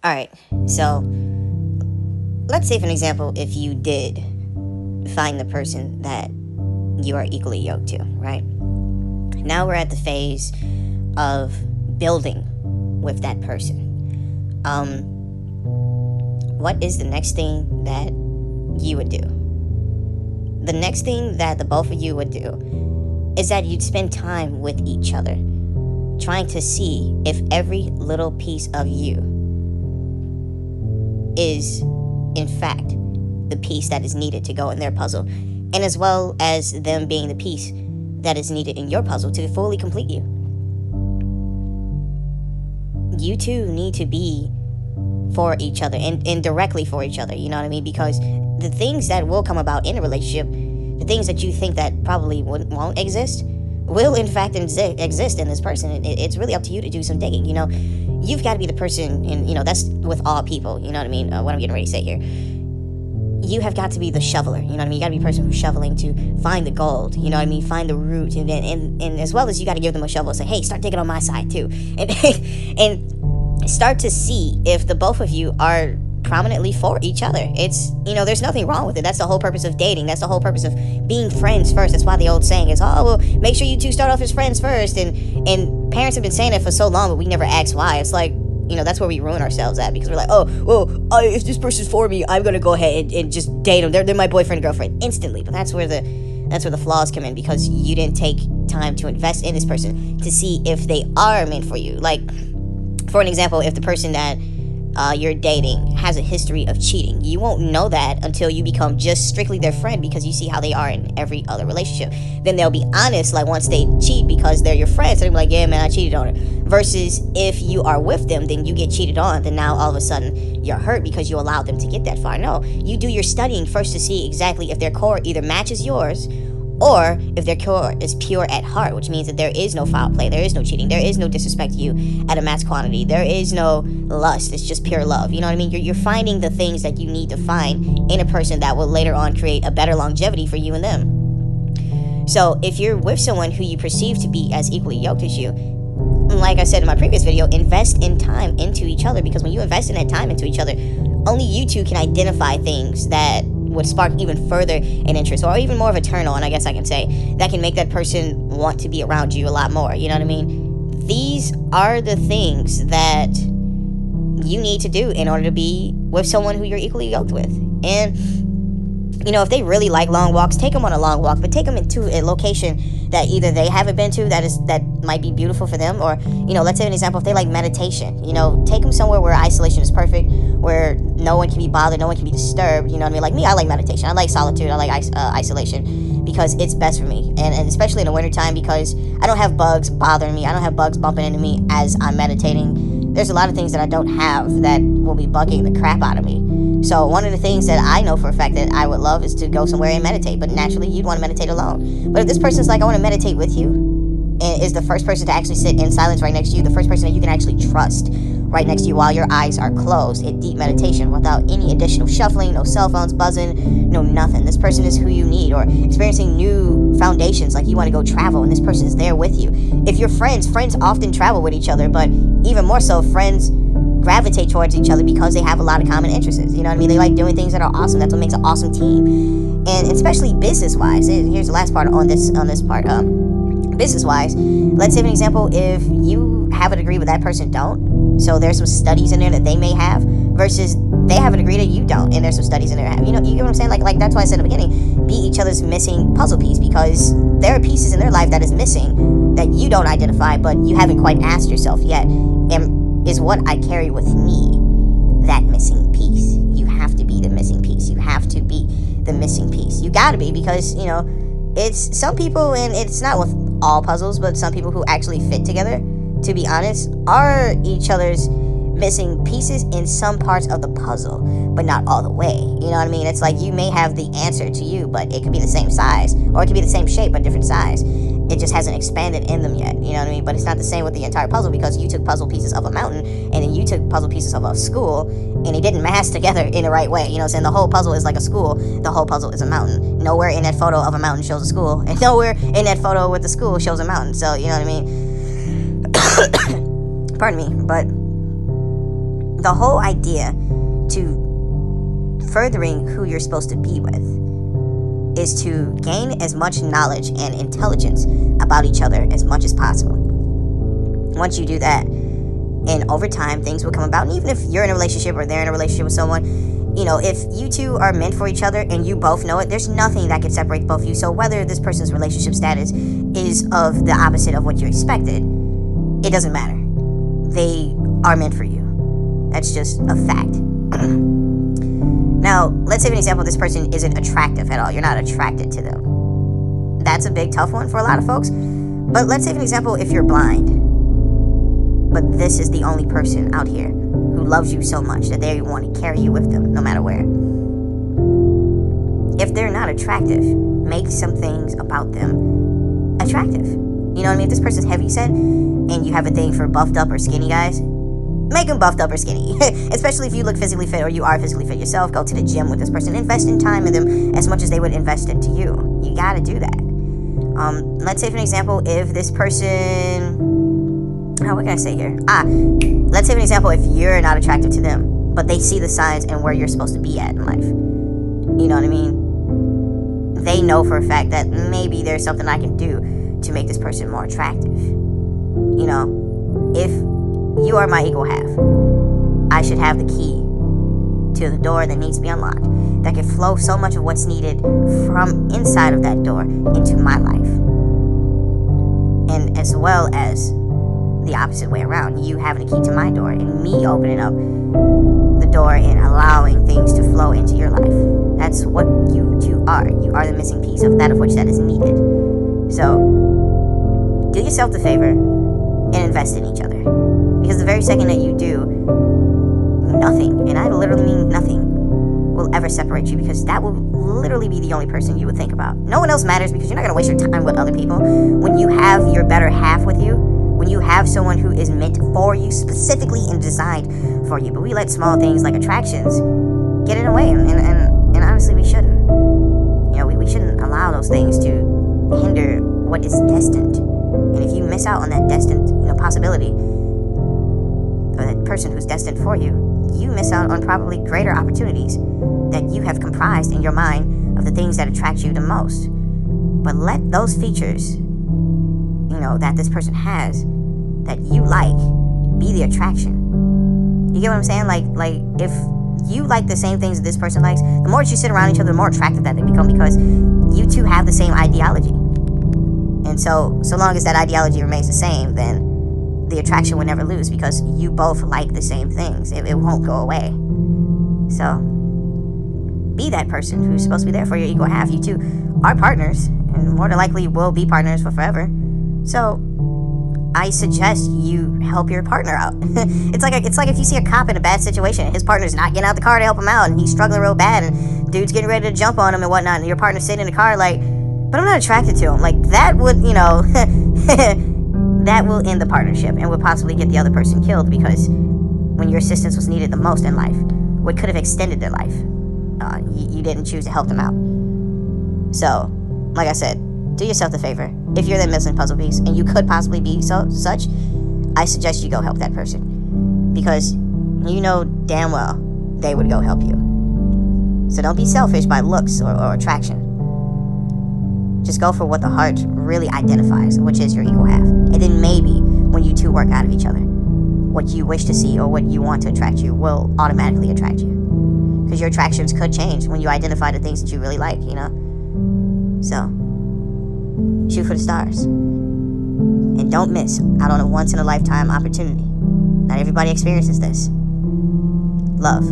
All right. So let's say, for an example, if you did find the person that you are equally yoked to, right? Now we're at the phase of building with that person. What is the next thing that you would do? The next thing that the both of you would do is that you'd spend time with each other, trying to see if every little piece of you is, in fact, the piece that is needed to go in their puzzle, and as well as them being the piece that is needed in your puzzle to fully complete you. You two need to be for each other and directly for each other, you know what I mean? Because the things that will come about in a relationship, the things that you think that probably won't exist, will in fact exist in this person. It's really up to you to do some digging, you know? You've got to be the person, and you know, that's with all people, you know what I mean? What I'm getting ready to say here. You have got to be the shoveler, you know what I mean? You got to be the person who's shoveling to find the gold, you know what I mean? Find the root, and as well as you got to give them a shovel and say, hey, start digging on my side too. And start to see if the both of you are prominently for each other. It's, you know, there's nothing wrong with it. That's the whole purpose of dating. That's the whole purpose of being friends first. That's why the old saying is, oh, well, make sure you two start off as friends first. And parents have been saying it for so long, but we never ask why. It's like, you know, that's where we ruin ourselves at, because we're like, oh, well, if this person's for me, I'm gonna go ahead and just date them. They're my boyfriend and girlfriend instantly. But that's where the flaws come in, because you didn't take time to invest in this person to see if they are meant for you. Like, for an example, if the person that you're dating has a history of cheating, you won't know that until you become just strictly their friend, because you see how they are in every other relationship. Then they'll be honest, like, once they cheat, because they're your friends, so they'll be like, yeah, man, I cheated on her. Versus if you are with them, then you get cheated on, then now all of a sudden you're hurt because you allowed them to get that far. No, you do your studying first to see exactly if their core either matches yours, or if their core is pure at heart, which means that there is no foul play, there is no cheating, there is no disrespect to you at a mass quantity, there is no lust, it's just pure love. You know what I mean? You're finding the things that you need to find in a person that will later on create a better longevity for you and them. So if you're with someone who you perceive to be as equally yoked as you, like I said in my previous video, invest in time into each other, because when you invest in that time into each other, only you two can identify things that would spark even further an interest, or even more of a turn on, I guess I can say, that can make that person want to be around you a lot more. You know what I mean? These are the things that you need to do in order to be with someone who you're equally yoked with. And you know, if they really like long walks, take them on a long walk, but take them into a location that either they haven't been to that might be beautiful for them, or, you know, let's say an example, if they like meditation, you know, take them somewhere where isolation is perfect, where no one can be bothered, no one can be disturbed, you know what I mean? Like me, I like meditation, I like solitude, I like isolation, because it's best for me, and especially in the wintertime, because I don't have bugs bothering me, I don't have bugs bumping into me as I'm meditating. There's a lot of things that I don't have that will be bugging the crap out of me. So one of the things that I know for a fact that I would love is to go somewhere and meditate. But naturally, you'd want to meditate alone. But if this person's like, I want to meditate with you, and is the first person to actually sit in silence right next to you, the first person that you can actually trust right next to you while your eyes are closed in deep meditation without any additional shuffling, no cell phones buzzing, no nothing. This person is who you need. Or experiencing new foundations, like you want to go travel and this person is there with you. If you're friends often travel with each other, but even more so, friends gravitate towards each other because they have a lot of common interests. You know what I mean? They like doing things that are awesome. That's what makes an awesome team. And especially business-wise, here's the last part on this part. Business-wise, let's say an example, if you have a degree but that person don't, so there's some studies in there that they may have, versus they have a degree that you don't, and there's some studies in there that have. You know, you get what I'm saying? Like that's why I said in the beginning, be each other's missing puzzle piece, because there are pieces in their life that is missing that you don't identify, but you haven't quite asked yourself yet. And is what I carry with me that missing piece? You have to be the missing piece. You have to be the missing piece. You gotta be, because, you know, it's some people, and it's not with all puzzles, but some people who actually fit together, to be honest, are each other's missing pieces in some parts of the puzzle, but not all the way. You know what I mean? It's like you may have the answer to you, but it could be the same size, or it could be the same shape but different size. It just hasn't expanded in them yet. You know what I mean? But it's not the same with the entire puzzle, because you took puzzle pieces of a mountain, and then you took puzzle pieces of a school, and they didn't mass together in the right way. You know what I'm saying? The whole puzzle is like a school. The whole puzzle is a mountain. Nowhere in that photo of a mountain shows a school, and nowhere in that photo with the school shows a mountain. So, you know what I mean? Pardon me. But The whole idea to furthering who you're supposed to be with is to gain as much knowledge and intelligence about each other as much as possible. Once you do that, and over time, things will come about. And even if you're in a relationship or they're in a relationship with someone, if you two are meant for each other and you both know it, there's nothing that can separate both of you. So whether this person's relationship status is of the opposite of what you expected, it doesn't matter. They are meant for you. That's just a fact. Now, let's say for example, this person isn't attractive at all. You're not attracted to them. That's a big tough one for a lot of folks. But let's say for example, if you're blind, but this is the only person out here who loves you so much that they want to carry you with them no matter where. If they're not attractive, make some things about them attractive. You know what I mean? If this person's heavy set and you have a thing for buffed up or skinny guys, make them buffed up or skinny. Especially if you look physically fit or you are physically fit yourself. Go to the gym with this person. Invest in time in them as much as they would invest into you. You gotta do that. Let's say for an example, if this person... what can I say here? Let's say for an example, if you're not attractive to them, but they see the signs and where you're supposed to be at in life. You know what I mean? They know for a fact that maybe there's something I can do to make this person more attractive. If you are my equal half, I should have the key to the door that needs to be unlocked, that can flow so much of what's needed from inside of that door into my life. And as well as the opposite way around, you having the key to my door and me opening up the door and allowing things to flow into your life. That's what you two are. You are the missing piece of that of which that is needed. So do yourself the favor and invest in each other, because the very second that you do, nothing, and I literally mean nothing, will ever separate you, because that will literally be the only person you would think about. No one else matters, because you're not going to waste your time with other people. When you have your better half with you, when you have someone who is meant for you, specifically and designed for you. But we let small things like attractions get in the way, and honestly, we shouldn't. We shouldn't allow those things to hinder what is destined. And if you miss out on that destined, possibility, or that person who's destined for you, you miss out on probably greater opportunities that you have comprised in your mind of the things that attract you the most. But let those features, that this person has, that you like, be the attraction. You get what I'm saying? Like if you like the same things that this person likes, the more that you sit around each other, the more attractive that they become, because you two have the same ideology. And so long as that ideology remains the same, then the attraction will never lose, because you both like the same things. It won't go away. So be that person who's supposed to be there for your equal half. You two are partners, and more than likely will be partners for forever. So I suggest you help your partner out. It's like if you see a cop in a bad situation and his partner's not getting out the car to help him out, and he's struggling real bad, and dude's getting ready to jump on him and whatnot, and your partner's sitting in the car like, but I'm not attracted to him. Like, that would, that will end the partnership and would possibly get the other person killed, because when your assistance was needed the most in life, what could have extended their life, you didn't choose to help them out. So, like I said, do yourself the favor. If you're that missing puzzle piece, and you could possibly be such, I suggest you go help that person, because you know damn well they would go help you. So don't be selfish by looks or attraction. Just go for what the heart really identifies, which is your equal half. And then maybe when you two work out of each other, what you wish to see or what you want to attract you will automatically attract you. Because your attractions could change when you identify the things that you really like, So, shoot for the stars. And don't miss out on a once-in-a-lifetime opportunity. Not everybody experiences this. Love.